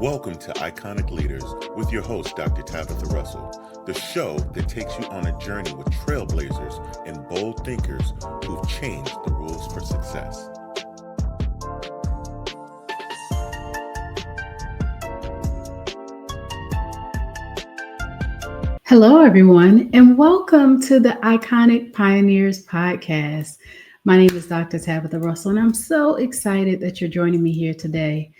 Welcome to Iconic Leaders with your host, Dr. Tabatha Russell, the show that takes you on a journey with trailblazers and bold thinkers who've changed the rules for success. Hello, everyone, and welcome to the Iconic Pioneers podcast. My name is Dr. Tabatha Russell, and I'm so excited that you're joining me here today.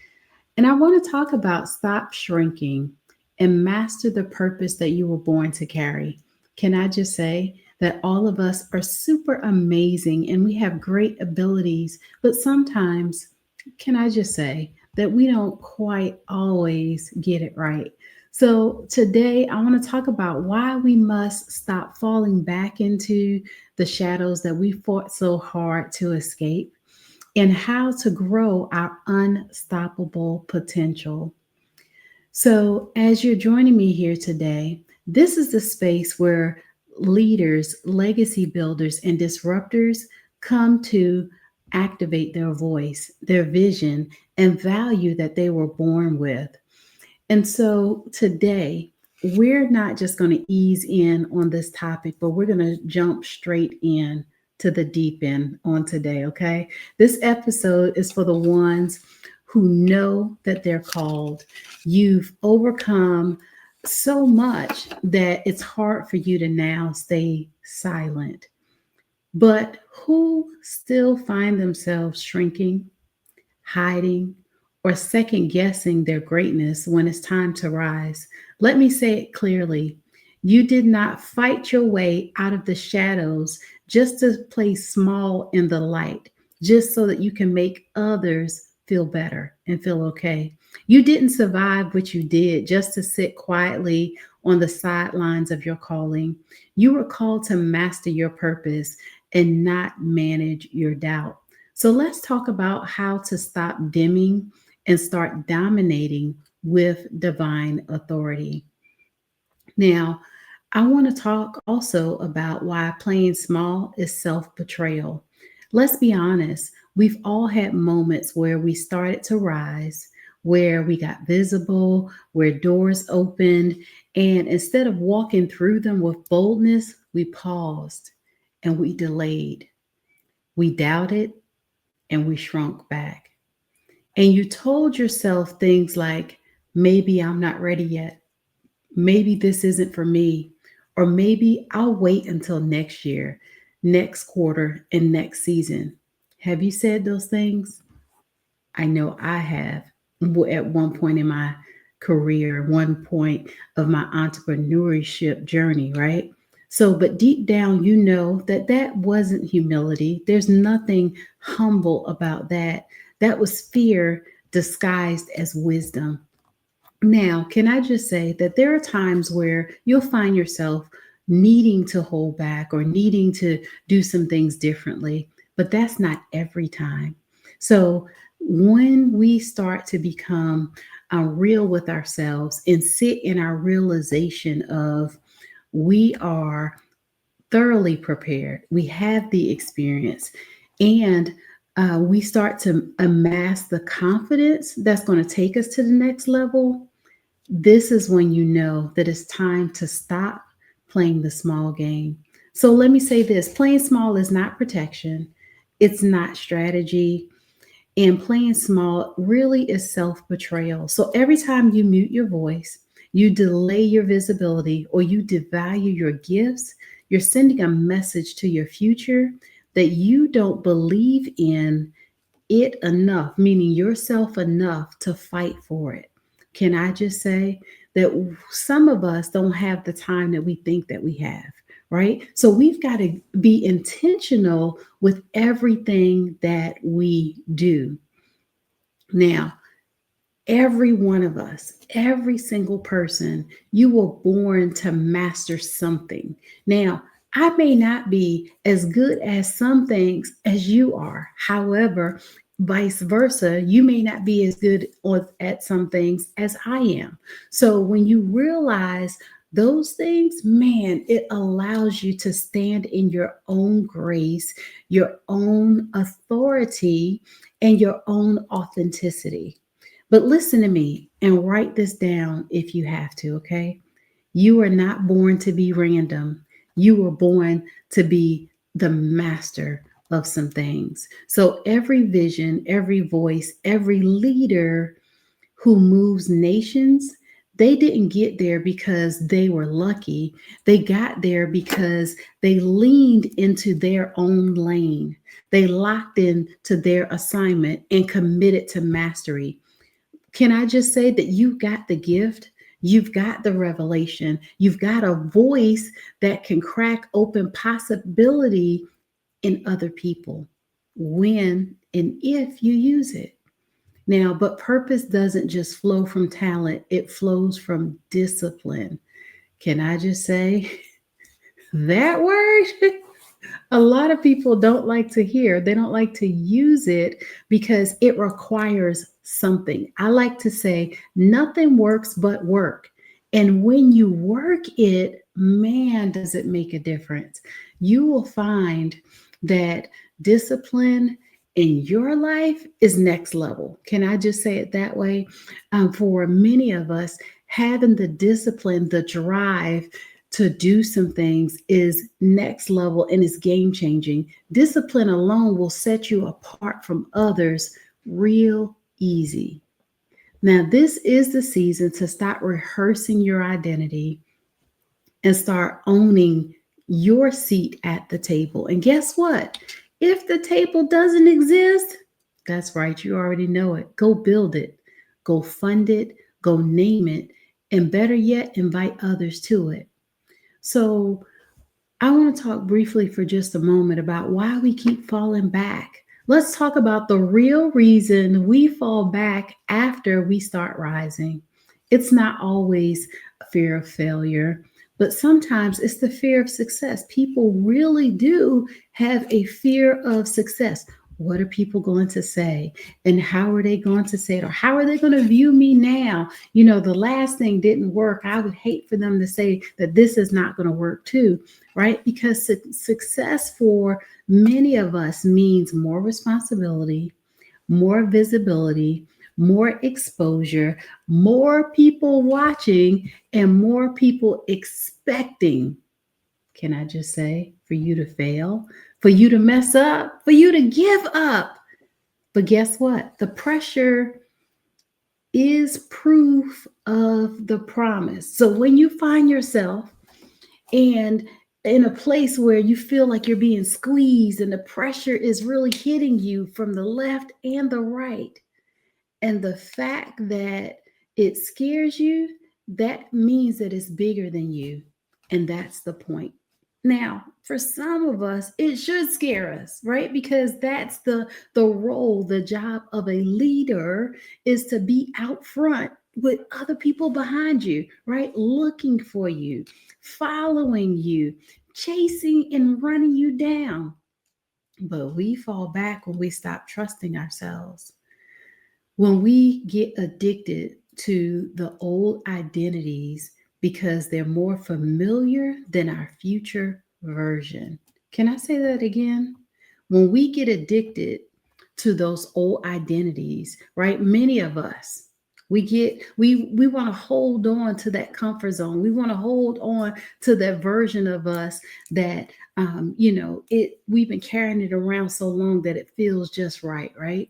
And I want to talk about stop shrinking and master the purpose that you were born to carry. Can I just say that all of us are super amazing and we have great abilities, but sometimes, can I just say that we don't quite always get it right? So today I want to talk about why we must stop falling back into the shadows that we fought so hard to escape, and how to grow our unstoppable potential. So, as you're joining me here today, this is the space where leaders, legacy builders, and disruptors come to activate their voice, their vision, and value that they were born with. And so today, we're not just going to ease in on this topic, but we're going to jump straight in to the deep end on today, okay? This episode is for the ones who know that they're called. You've overcome so much that it's hard for you to now stay silent. But who still find themselves shrinking, hiding, or second guessing their greatness when it's time to rise? Let me say it clearly. You did not fight your way out of the shadows just to play small in the light, just so that you can make others feel better and feel okay. You didn't survive what you did just to sit quietly on the sidelines of your calling. You were called to master your purpose and not manage your doubt. So let's talk about how to stop dimming and start dominating with divine authority. Now, I want to talk also about why playing small is self-betrayal. Let's be honest, we've all had moments where we started to rise, where we got visible, where doors opened, and instead of walking through them with boldness, we paused and we delayed. We doubted and we shrunk back. And you told yourself things like, maybe I'm not ready yet. Maybe this isn't for me. Or maybe I'll wait until next year, next quarter, and next season. Have you said those things? I know I have at one point in my career, one point of my entrepreneurship journey, right? So, but deep down, you know that that wasn't humility. There's nothing humble about that. That was fear disguised as wisdom. Now, can I just say that there are times where you'll find yourself needing to hold back or needing to do some things differently, but that's not every time. So, when we start to become real with ourselves and sit in our realization of we are thoroughly prepared, we have the experience, and we start to amass the confidence that's going to take us to the next level, this is when you know that it's time to stop playing the small game. So let me say this: playing small is not protection, it's not strategy. And playing small really is self betrayal. So every time you mute your voice, you delay your visibility, or you devalue your gifts, you're sending a message to your future that you don't believe in it enough, meaning yourself enough to fight for it. Can I just say that some of us don't have the time that we think that we have, right? So we've got to be intentional with everything that we do. Now, every one of us, every single person, you were born to master something. Now, I may not be as good at some things as you are. However, Vice versa, you may not be as good at some things as I am. So when you realize those things, man, it allows you to stand in your own grace, your own authority, and your own authenticity. But listen to me and write this down if you have to, okay? You are not born to be random. You were born to be the master of some things. So every vision, every voice, every leader who moves nations, they didn't get there because they were lucky. They got there because they leaned into their own lane. They locked in to their assignment and committed to mastery. Can I just say that you've got the gift? You've got the revelation. You've got a voice that can crack open possibility in other people when and if you use it. Now, but purpose doesn't just flow from talent, it flows from discipline. Can I just say that word? A lot of people don't like to hear, they don't like to use it because it requires something. I like to say, nothing works but work. And when you work it, man, does it make a difference. You will find that discipline in your life is next level. Can I just say it that way? For many of us, having the discipline, the drive, to do some things is next level and is game changing. Discipline alone will set you apart from others real easy. Now, this is the season to stop rehearsing your identity and start owning your seat at the table. And guess what? If the table doesn't exist, that's right, you already know it. Go build it, go fund it, go name it, and better yet, invite others to it. So, I want to talk briefly for just a moment about why we keep falling back. Let's talk about the real reason we fall back after we start rising. It's not always a fear of failure, but sometimes it's the fear of success. People really do have a fear of success. What are people going to say? And how are they going to say it? Or how are they going to view me now? You know, the last thing didn't work. I would hate for them to say that this is not going to work too, right? Because success for many of us means more responsibility, more visibility, more exposure, more people watching, and more people expecting. Can I just say, for you to fail, for you to mess up, for you to give up? But guess what? The pressure is proof of the promise. So when you find yourself and in a place where you feel like you're being squeezed and the pressure is really hitting you from the left and the right, and the fact that it scares you, that means that it's bigger than you. And that's the point. Now, for some of us, it should scare us, right? Because that's the role, the job of a leader is to be out front with other people behind you, right? Looking for you, following you, chasing and running you down. But we fall back when we stop trusting ourselves, when we get addicted to the old identities because they're more familiar than our future version. Can I say that again? When we get addicted to those old identities, right? Many of us, we want to hold on to that comfort zone. We want to hold on to that version of us that we've been carrying it around so long that it feels just right, right?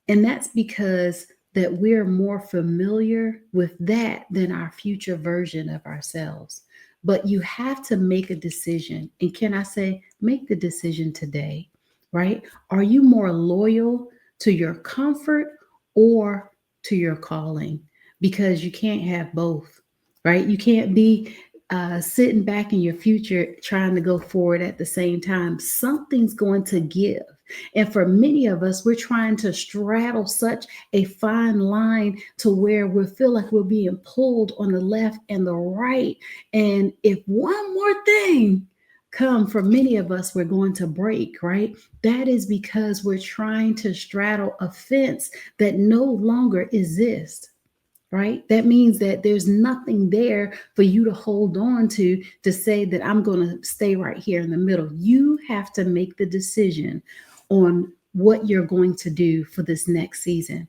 And that's because that we're more familiar with that than our future version of ourselves. But you have to make a decision. And can I say, make the decision today, right? Are you more loyal to your comfort or to your calling? Because you can't have both, right? You can't be sitting back in your future trying to go forward at the same time. Something's going to give. And for many of us, we're trying to straddle such a fine line to where we feel like we're being pulled on the left and the right. And if one more thing come, for many of us, we're going to break, right? That is because we're trying to straddle a fence that no longer exists. Right? That means that there's nothing there for you to hold on to say that I'm going to stay right here in the middle. You have to make the decision on what you're going to do for this next season.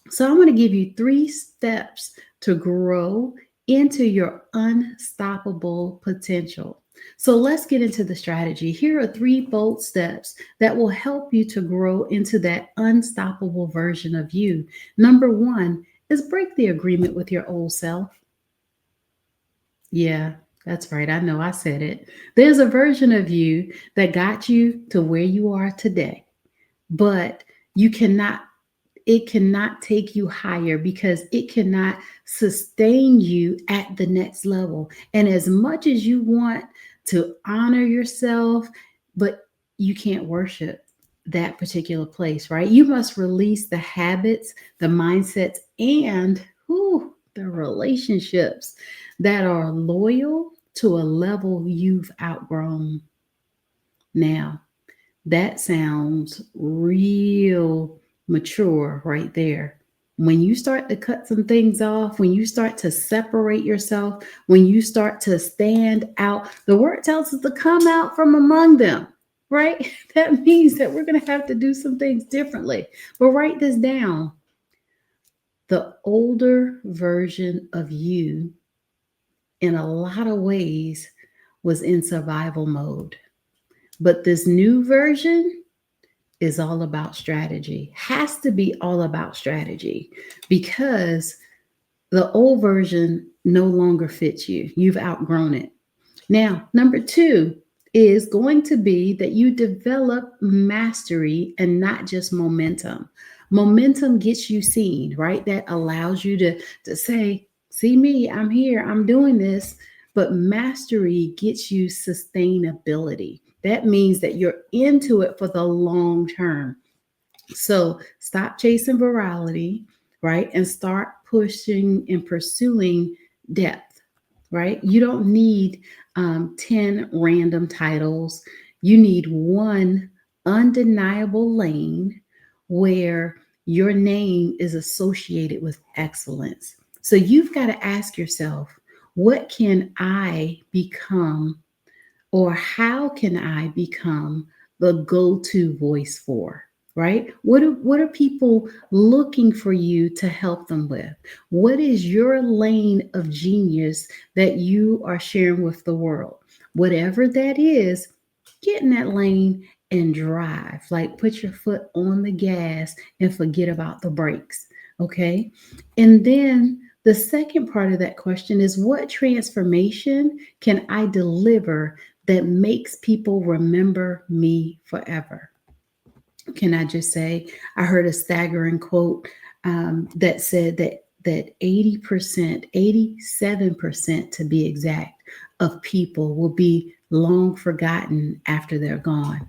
So I'm going to give you 3 steps to grow into your unstoppable potential. So let's get into the strategy. Here are 3 bold steps that will help you to grow into that unstoppable version of you. Number 1 is break the agreement with your old self. Yeah, that's right. I know I said it. There's a version of you that got you to where you are today, but you cannot it cannot take you higher because it cannot sustain you at the next level. And as much as you want to honor yourself, but you can't worship that particular place, right? You must release the habits, the mindsets, and the relationships that are loyal to a level you've outgrown. Now, that sounds real mature right there. When you start to cut some things off, when you start to separate yourself, when you start to stand out, the word tells us to come out from among them, right? That means that we're going to have to do some things differently. But write this down. The older version of you, in a lot of ways, was in survival mode. But this new version is all about strategy, has to be all about strategy because the old version no longer fits you. You've outgrown it. Now, number 2 is going to be that you develop mastery and not just momentum. Momentum gets you seen, right? That allows you to say, see me, I'm here, I'm doing this. But mastery gets you sustainability. That means that you're into it for the long term. So stop chasing virality, right? And start pushing and pursuing depth, right? You don't need 10 random titles. You need one undeniable lane where your name is associated with excellence. So you've got to ask yourself, what can I become, or how can I become the go-to voice for? Right? What are people looking for you to help them with? What is your lane of genius that you are sharing with the world? Whatever that is, get in that lane and drive. Like put your foot on the gas and forget about the brakes. Okay? And then the second part of that question is, what transformation can I deliver that makes people remember me forever? Can I just say, I heard a staggering quote that said that 80%, 87% to be exact, of people will be long forgotten after they're gone.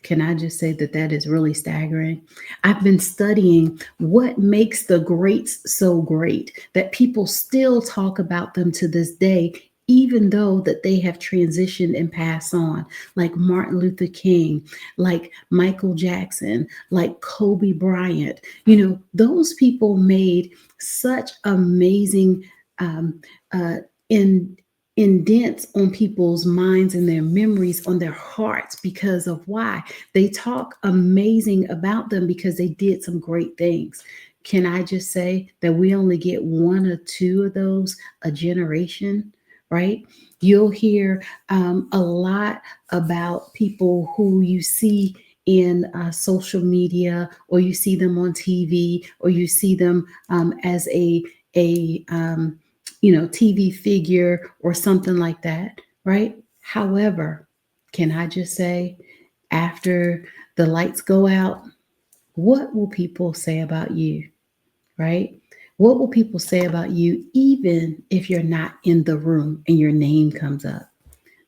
Can I just say that that is really staggering? I've been studying what makes the greats so great that people still talk about them to this day, even though that they have transitioned and passed on, like Martin Luther King, like Michael Jackson, like Kobe Bryant. Those people made such amazing um, uh, in indents on people's minds and their memories, on their hearts, because of why they talk amazing about them, because they did some great things. Can I just say that we only get 1 or 2 of those a generation, right? You'll hear a lot about people who you see in social media, or you see them on TV, or you see them as a TV figure or something like that, right? However, can I just say, after the lights go out, what will people say about you, right? What will people say about you, even if you're not in the room and your name comes up?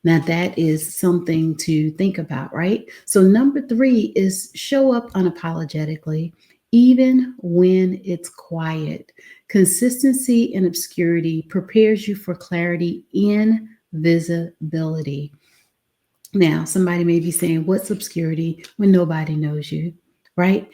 Now, that is something to think about, right? So, number 3 is show up unapologetically, even when it's quiet. Consistency in obscurity prepares you for clarity in visibility. Now, somebody may be saying, what's obscurity when nobody knows you, right?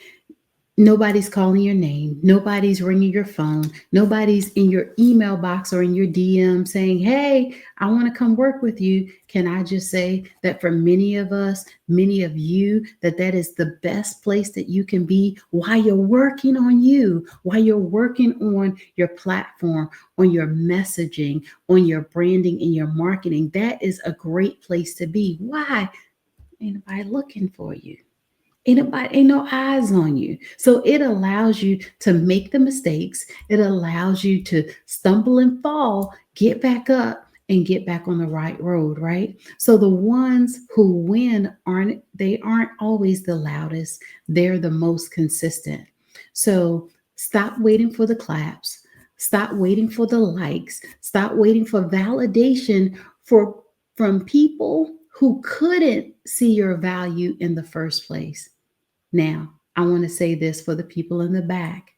Nobody's calling your name. Nobody's ringing your phone. Nobody's in your email box or in your DM saying, hey, I want to come work with you. Can I just say that for many of us, many of you, that is the best place that you can be while you're working on you, while you're working on your platform, on your messaging, on your branding and your marketing. That is a great place to be. Why? Ain't nobody looking for you. Ain't no eyes on you. So it allows you to make the mistakes. It allows you to stumble and fall, get back up and get back on the right road, right? So the ones who win aren't always the loudest. They're the most consistent. So stop waiting for the claps. Stop waiting for the likes. Stop waiting for validation for from people who couldn't see your value in the first place. Now, I want to say this for the people in the back.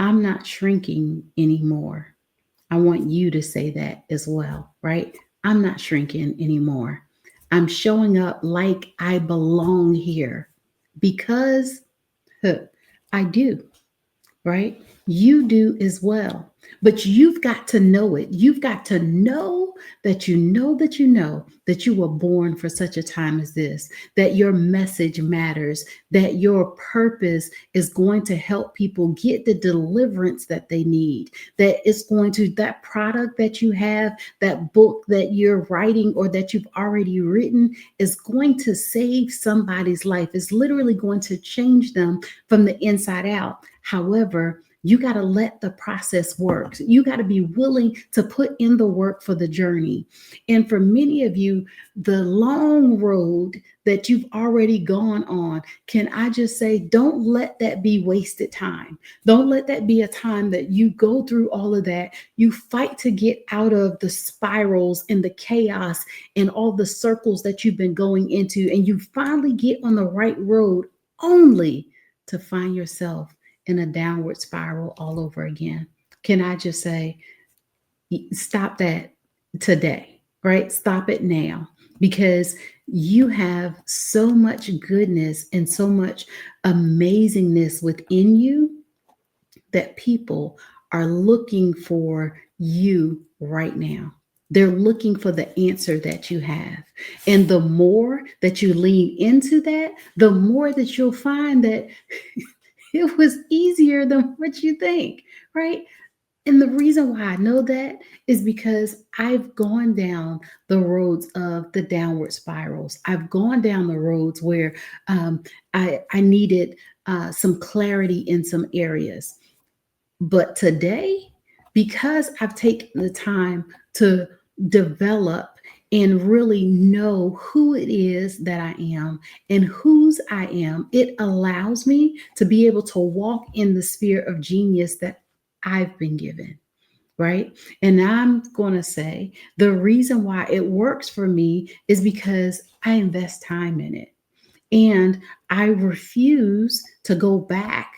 I'm not shrinking anymore. I want you to say that as well, right? I'm not shrinking anymore. I'm showing up like I belong here because I do, right? You do as well. But you've got to know it. You've got to know that you know that you know that you were born for such a time as this, that your message matters, that your purpose is going to help people get the deliverance that they need, that it's going to, that product that you have, that book that you're writing or that you've already written is going to save somebody's life. It's literally going to change them from the inside out. However, you got to let the process work. You got to be willing to put in the work for the journey. And for many of you, the long road that you've already gone on, can I just say, don't let that be wasted time. Don't let that be a time that you go through all of that. You fight to get out of the spirals and the chaos and all the circles that you've been going into, and you finally get on the right road only to find yourself in a downward spiral all over again. Can I just say, stop that today, right? Stop it now because you have so much goodness and so much amazingness within you that people are looking for you right now. They're looking for the answer that you have. And the more that you lean into that, the more that you'll find that it was easier than what you think, right? And the reason why I know that is because I've gone down the roads of the downward spirals. I've gone down the roads where I needed some clarity in some areas. But today, because I've taken the time to develop and really know who it is that I am and whose I am, it allows me to be able to walk in the sphere of genius that I've been given. Right. And I'm going to say the reason why it works for me is because I invest time in it. And I refuse to go back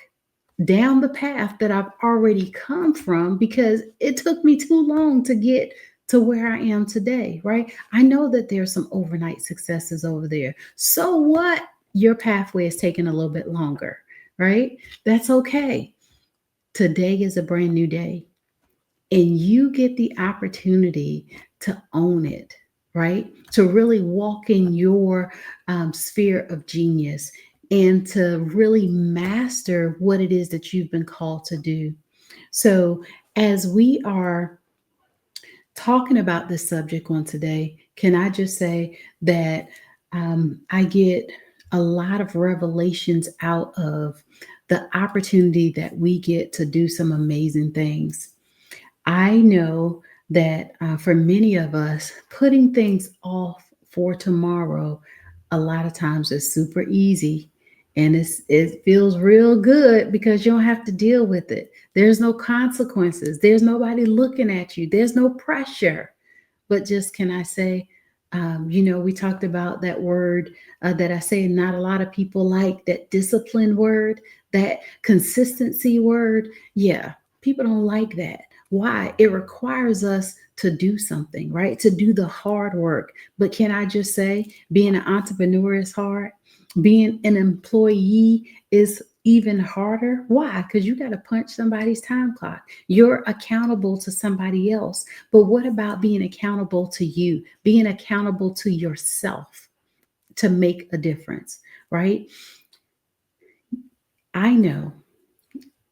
down the path that I've already come from because it took me too long to get to where I am today, right? I know that there's some overnight successes over there. So what? Your pathway is taking a little bit longer, right? That's okay. Today is a brand new day, and you get the opportunity to own it, right? To really walk in your sphere of genius and to really master what it is that you've been called to do. So, as we are talking about this subject on today, can I just say that I get a lot of revelations out of the opportunity that we get to do some amazing things. I know that for many of us, putting things off for tomorrow a lot of times is super easy, and it feels real good because you don't have to deal with it. There's no consequences. There's nobody looking at you. There's no pressure. But just can I say, we talked about that word that I say not a lot of people like, that discipline word, that consistency word. Yeah, people don't like that. Why? It requires us to do something, right? To do the hard work. But can I just say, being an entrepreneur is hard. Being an employee is even harder. Why? Because you got to punch somebody's time clock. You're accountable to somebody else. But what about being accountable to you? Being accountable to yourself to make a difference, right? I know,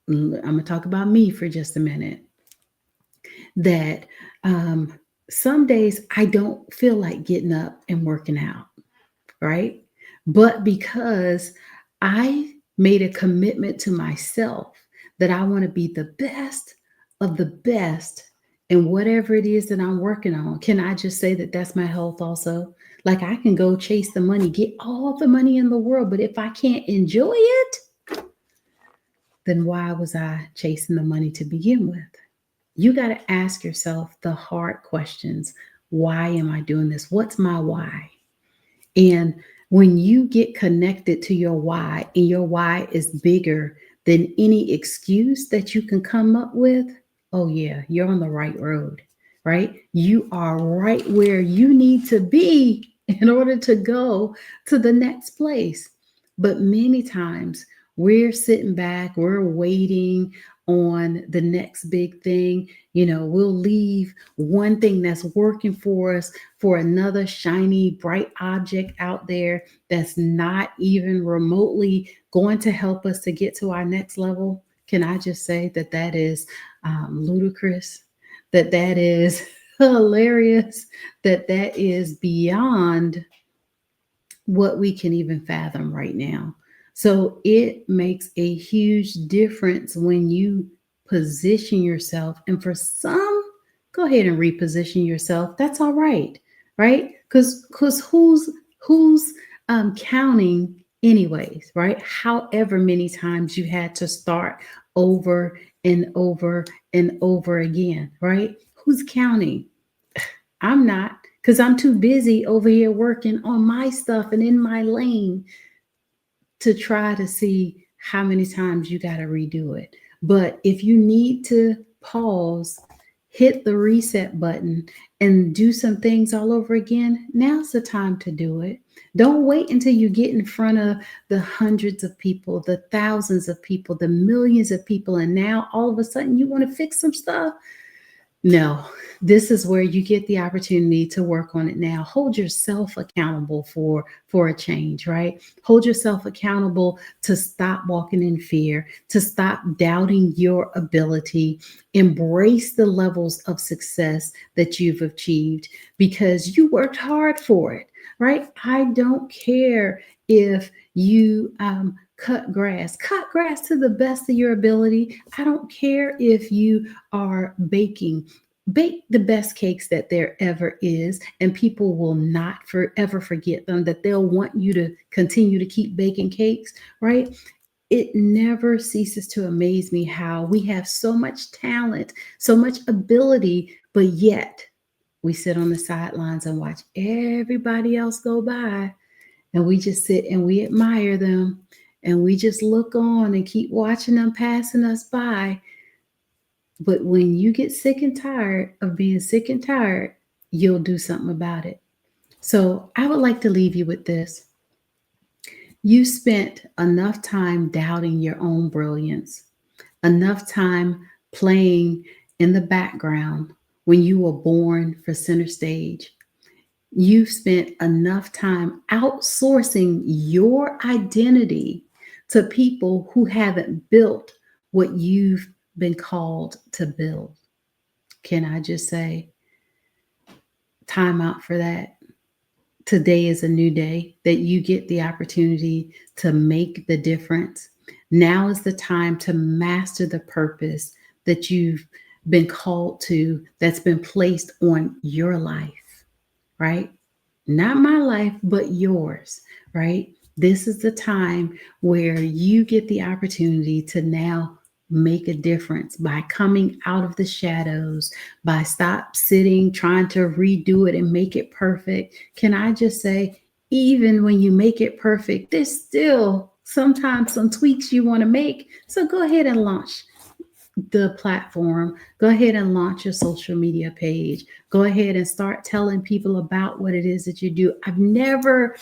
I'm going to talk about me for just a minute, that um, some days I don't feel like getting up and working out, right? But because I made a commitment to myself that I want to be the best of the best in whatever it is that I'm working on, can I just say that that's my health also? Like I can go chase the money, get all the money in the world, but if I can't enjoy it, then why was I chasing the money to begin with? You got to ask yourself the hard questions. Why am I doing this? What's my why? And when you get connected to your why, and your why is bigger than any excuse that you can come up with, oh, yeah, you're on the right road, right? You are right where you need to be in order to go to the next place. But many times we're sitting back, we're waiting on the next big thing. We'll leave one thing that's working for us for another shiny, bright object out there that's not even remotely going to help us to get to our next level. Can I just say that that is ludicrous, that is hilarious, that is beyond what we can even fathom right now. So it makes a huge difference when you position yourself. And for some, go ahead and reposition yourself. That's all right, right? Because who's counting anyways, right? However many times you had to start over and over and over again, right? Who's counting? I'm not, because I'm too busy over here working on my stuff and in my lane to try to see how many times you got to redo it. But if you need to pause, hit the reset button, and do some things all over again, now's the time to do it. Don't wait until you get in front of the hundreds of people, the thousands of people, the millions of people, and now all of a sudden you want to fix some stuff. No, this is where you get the opportunity to work on it now. Hold yourself accountable for a change, right? Hold yourself accountable to stop walking in fear, to stop doubting your ability, embrace the levels of success that you've achieved because you worked hard for it, right? I don't care if you cut grass to the best of your ability. I don't care if you are baking. Bake the best cakes that there ever is, and people will not forever forget them, that they'll want you to continue to keep baking cakes, right? It never ceases to amaze me how we have so much talent, so much ability, but yet we sit on the sidelines and watch everybody else go by, and we just sit and we admire them, and we just look on and keep watching them passing us by. But when you get sick and tired of being sick and tired, you'll do something about it. So I would like to leave you with this. You spent enough time doubting your own brilliance, enough time playing in the background when you were born for center stage. You've spent enough time outsourcing your identity to people who haven't built what you've been called to build. Can I just say, time out for that? Today is a new day that you get the opportunity to make the difference. Now is the time to master the purpose that you've been called to, that's been placed on your life, right? Not my life, but yours, right? This is the time where you get the opportunity to now make a difference by coming out of the shadows, by stop sitting, trying to redo it and make it perfect. Can I just say, even when you make it perfect, there's still sometimes some tweaks you want to make. So go ahead and launch. the platform, go ahead and launch your social media page. Go ahead and start telling people about what it is that you do. I've never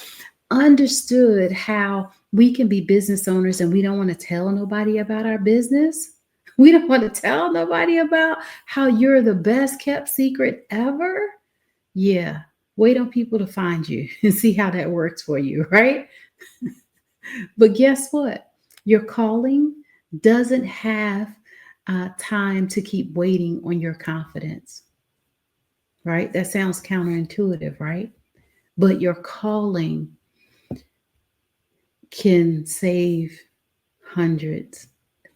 understood how we can be business owners and we don't want to tell nobody about our business. We don't want to tell nobody about how you're the best kept secret ever. Yeah, wait on people to find you and see how that works for you, right? But guess what? Your calling doesn't have time to keep waiting on your confidence, right? That sounds counterintuitive, right? But your calling can save hundreds,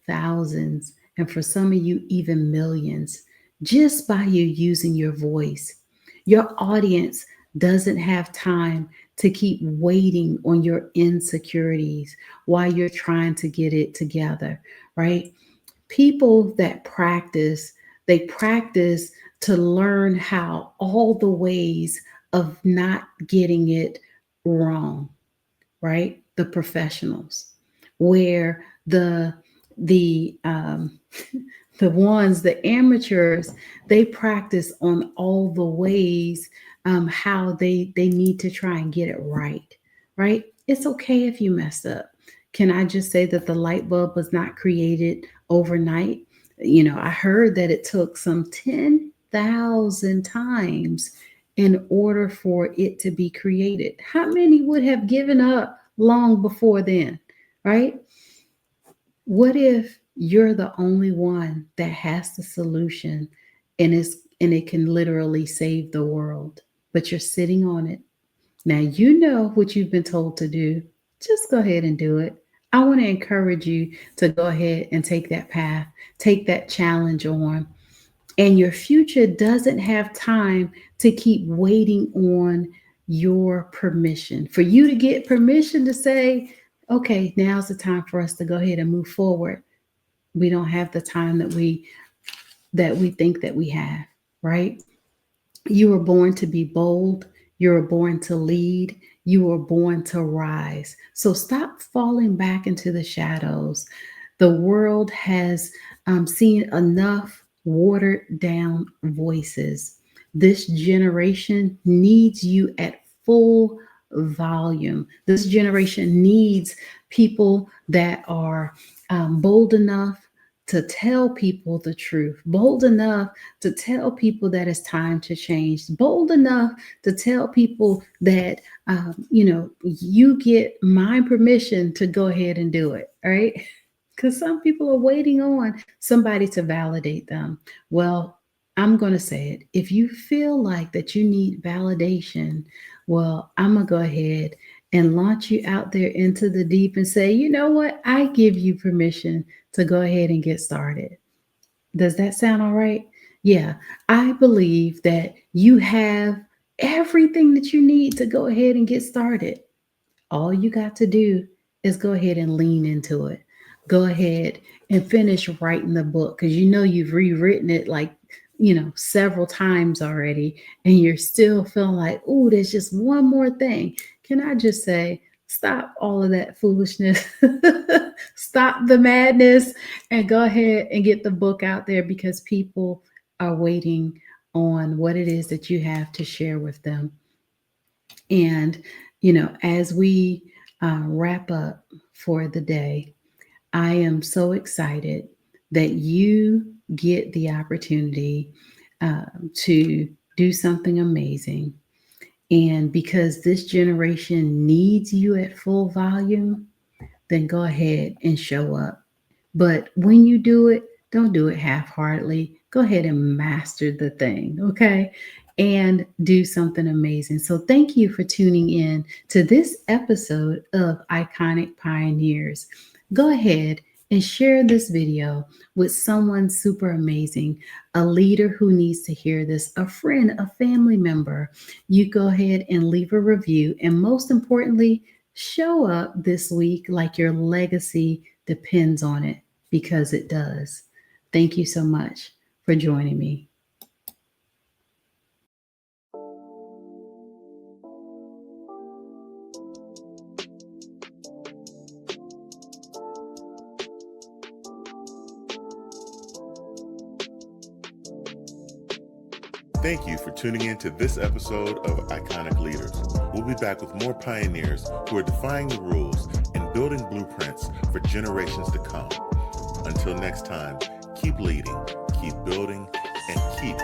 thousands, and for some of you, even millions, just by you using your voice. Your audience doesn't have time to keep waiting on your insecurities while you're trying to get it together, right? People that practice, they practice to learn how all the ways of not getting it wrong, right? The professionals, where the the ones, the amateurs, they practice on all the ways how they need to try and get it right, right? It's okay if you mess up. Can I just say that the light bulb was not created overnight? You know, I heard that it took some 10,000 times in order for it to be created. How many would have given up long before then, right? What if you're the only one that has the solution and it can literally save the world, but you're sitting on it? Now you know what you've been told to do. Just go ahead and do it. I want to encourage you to go ahead and take that path, take that challenge on, and your future doesn't have time to keep waiting on your permission. For you to get permission to say, okay, now's the time for us to go ahead and move forward. We don't have the time that we think that we have, right? You were born to be bold. You were born to lead. You were born to rise. So stop falling back into the shadows. The world has seen enough watered down voices. This generation needs you at full volume. This generation needs people that are bold enough to tell people the truth, bold enough to tell people that it's time to change, bold enough to tell people that, you get my permission to go ahead and do it, right? Because some people are waiting on somebody to validate them. Well, I'm going to say it. If you feel like that you need validation, well, I'm going to go ahead and launch you out there into the deep and say, you know what? I give you permission to go ahead and get started. Does that sound all right? Yeah, I believe that you have everything that you need to go ahead and get started. All you got to do is go ahead and lean into it. Go ahead and finish writing the book because you know you've rewritten it like, several times already, and you're still feeling like, oh, there's just one more thing. Can I just say, stop all of that foolishness, stop the madness, and go ahead and get the book out there because people are waiting on what it is that you have to share with them. And, as we wrap up for the day, I am so excited that you get the opportunity to do something amazing. And because this generation needs you at full volume, then go ahead and show up. But when you do it, don't do it half heartedly. Go ahead and master the thing, okay? And do something amazing. So, thank you for tuning in to this episode of Iconic Pioneers. Go ahead and share this video with someone super amazing, a leader who needs to hear this, a friend, a family member. You go ahead and leave a review. And most importantly, show up this week like your legacy depends on it, because it does. Thank you so much for joining me. Thank you for tuning in to this episode of Iconic Leaders. We'll be back with more pioneers who are defying the rules and building blueprints for generations to come. Until next time, keep leading, keep building, and keep